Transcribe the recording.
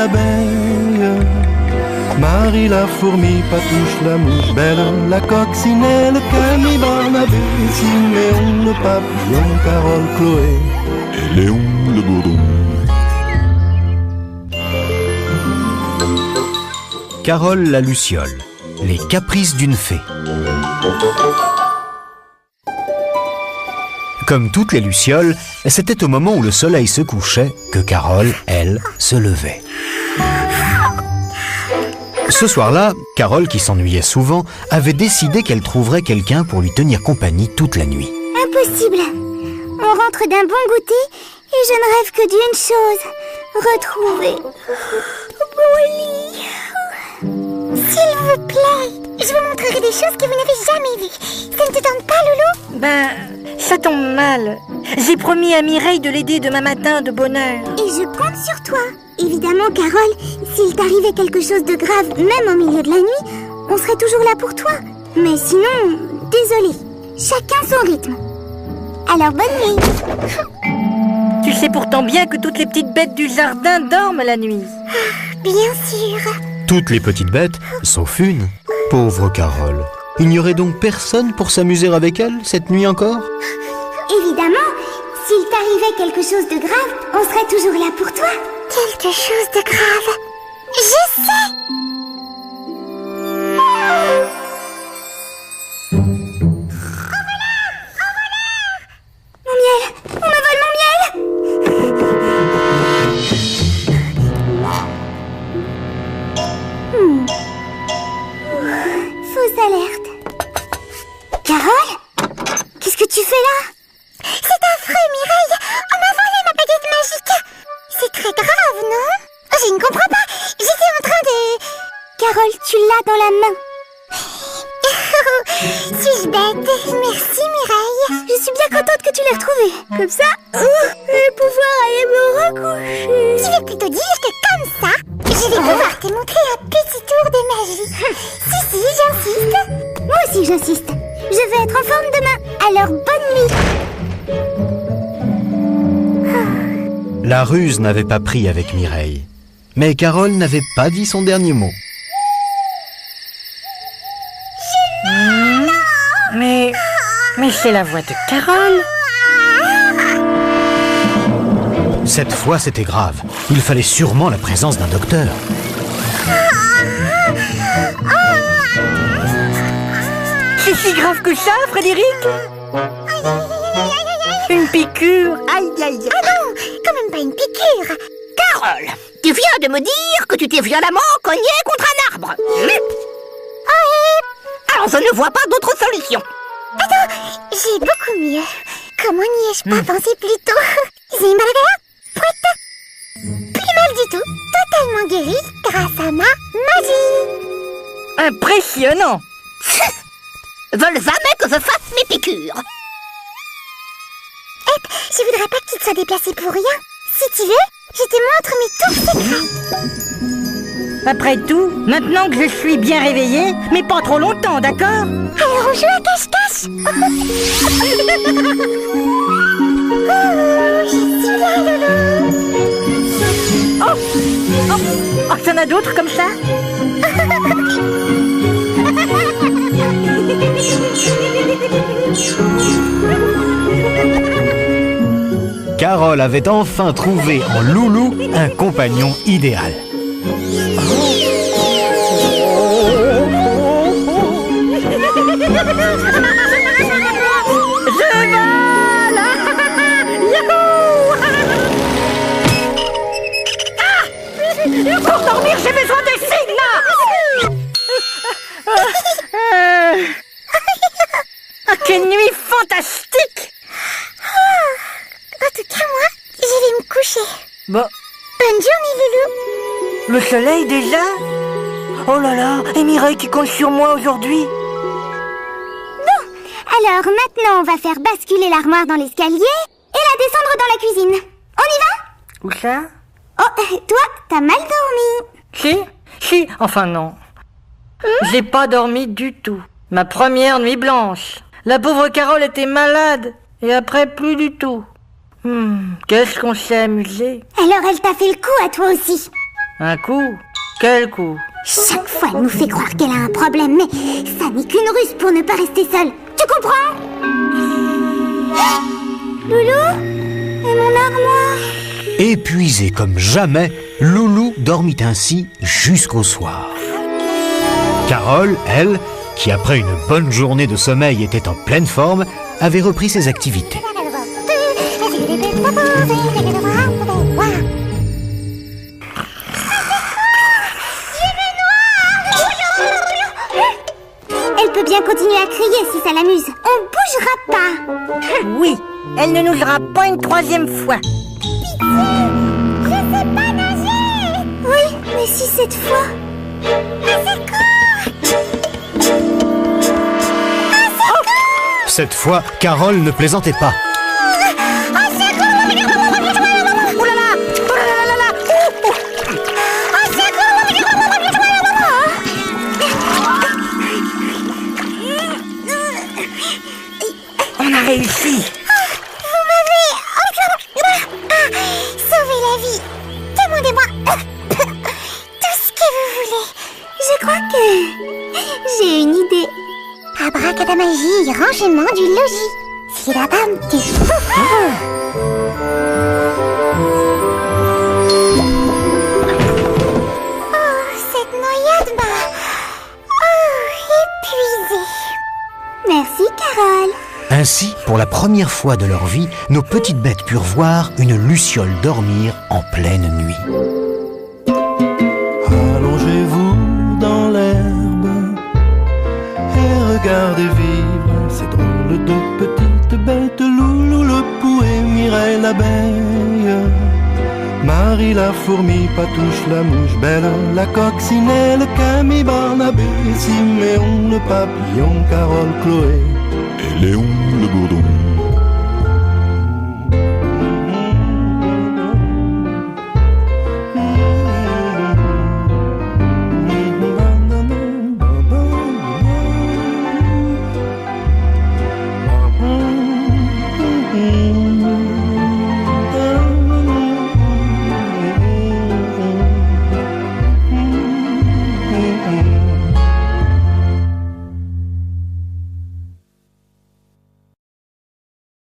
l'abeille. Marie la fourmi, Patouche la mouche, Belle la coccinelle, Camille Barnabé, Siméon le papillon, Carole, Chloé et Léon le bourdon. Carole la luciole, les caprices d'une fée. Comme toutes les lucioles, c'était au moment où le soleil se couchait que Carole, elle, se levait. Ce soir-là, Carole, qui s'ennuyait souvent, avait décidé qu'elle trouverait quelqu'un pour lui tenir compagnie toute la nuit. Impossible! On rentre d'un bon goûter et je ne rêve que d'une chose, retrouver mon lit. S'il vous plaît, je vous montrerai des choses que vous n'avez jamais vues. Ça ne te tente pas, Loulou? Ben, ça tombe mal. J'ai promis à Mireille de l'aider demain matin de bonne heure. Et je compte sur toi. Évidemment, Carole, s'il t'arrivait quelque chose de grave, même au milieu de la nuit, on serait toujours là pour toi. Mais sinon, désolé, chacun son rythme. Alors, bonne nuit. Tu sais pourtant bien que toutes les petites bêtes du jardin dorment la nuit. Bien sûr. Toutes les petites bêtes, sauf une. Pauvre Carole. Il n'y aurait donc personne pour s'amuser avec elle cette nuit encore? Évidemment, s'il t'arrivait quelque chose de grave, on serait toujours là pour toi. Quelque chose de grave? Je sais! Mon miel! On me vole mon miel! Fausse alerte. Carole? Qu'est-ce que tu fais là? C'est affreux, Mireille! On m'a volé ma baguette magique! C'est très grave, non? Je ne comprends pas! J'étais en train de... Carole, tu l'as dans la main. Suis-je bête? Merci, Mireille. Je suis bien contente que tu l'aies retrouvée. Comme ça, je vais pouvoir aller me recoucher. Tu veux plutôt dire que comme ça, je vais pouvoir te montrer un petit tour de magie. Si, j'insiste. Moi aussi, j'insiste. Je vais être en forme demain. Alors, bonne nuit. La ruse n'avait pas pris avec Mireille. Mais Carole n'avait pas dit son dernier mot. Mais c'est la voix de Carole. Cette fois, c'était grave. Il fallait sûrement la présence d'un docteur. C'est si grave que ça, Frédéric? Une piqûre? Aïe, aïe, aïe. Ah non, quand même pas une piqûre. Carole, tu viens de me dire que tu t'es violemment cognée contre un arbre. Alors je ne vois pas d'autre solution. Attends, j'ai beaucoup mieux. Comment n'y ai-je pas pensé plus tôt? Zimbalagala, prête? Plus mal du tout, totalement guéri grâce à ma magie. Impressionnant. Veulent jamais que je fasse mes piqûres. Hep, je voudrais pas que tu te sois déplacé pour rien. Si tu veux, je te montre mes tours secrets. Après tout, maintenant que je suis bien réveillée, mais pas trop longtemps, d'accord? Alors on joue à cache-cache. Oh, je suis là, Loulou. Oh, t'en as d'autres comme ça? Carole avait enfin trouvé en Loulou un compagnon idéal. Pour dormir, j'ai besoin de signes. Quelle nuit fantastique. En tout cas, moi, je vais me coucher. Bon, Bonne journée, Loulou. le soleil déjà? Oh là là, et Mireille qui compte sur moi aujourd'hui. Alors maintenant, on va faire basculer l'armoire dans l'escalier et la descendre dans la cuisine. On y va? Où ça? Oh, toi, t'as mal dormi. Si, enfin non. J'ai pas dormi du tout. Ma première nuit blanche. La pauvre Carole était malade, et après plus du tout. Qu'est-ce qu'on s'est amusé. Alors elle t'a fait le coup à toi aussi. Un coup? Quel coup? Chaque fois, elle nous fait croire qu'elle a un problème, mais ça n'est qu'une ruse pour ne pas rester seule. Tu comprends? Loulou? Et mon armoire? Épuisée comme jamais, Loulou dormit ainsi jusqu'au soir. Carole, elle, qui après une bonne journée de sommeil était en pleine forme, avait repris ses activités. Elle peut bien continuer à crier si ça l'amuse. On bougera pas. Oui, elle ne nous aura pas une troisième fois. Je sais pas nager. Oui, mais si cette fois... Cette fois, Carole ne plaisantait pas. On a réussi. Vous m'avez... sauvé la vie. Demandez-moi tout ce que vous voulez. Je crois que j'ai une idée. Abracadamagie, rangement du logis. Si la dame du cette noyade m'a... épuisée. Merci, Carole. Ainsi, pour la première fois de leur vie, nos petites bêtes purent voir une luciole dormir en pleine nuit. Allongez-vous dans l'herbe et regardez vivre ces drôles de petites bêtes. Loulou le pou et Mireille l'abeille, Marie la fourmi, Patouche la mouche, Belle la coccinelle, Camille, Barnabé, Siméon le papillon, Carole, Chloé et Léon le bourdon.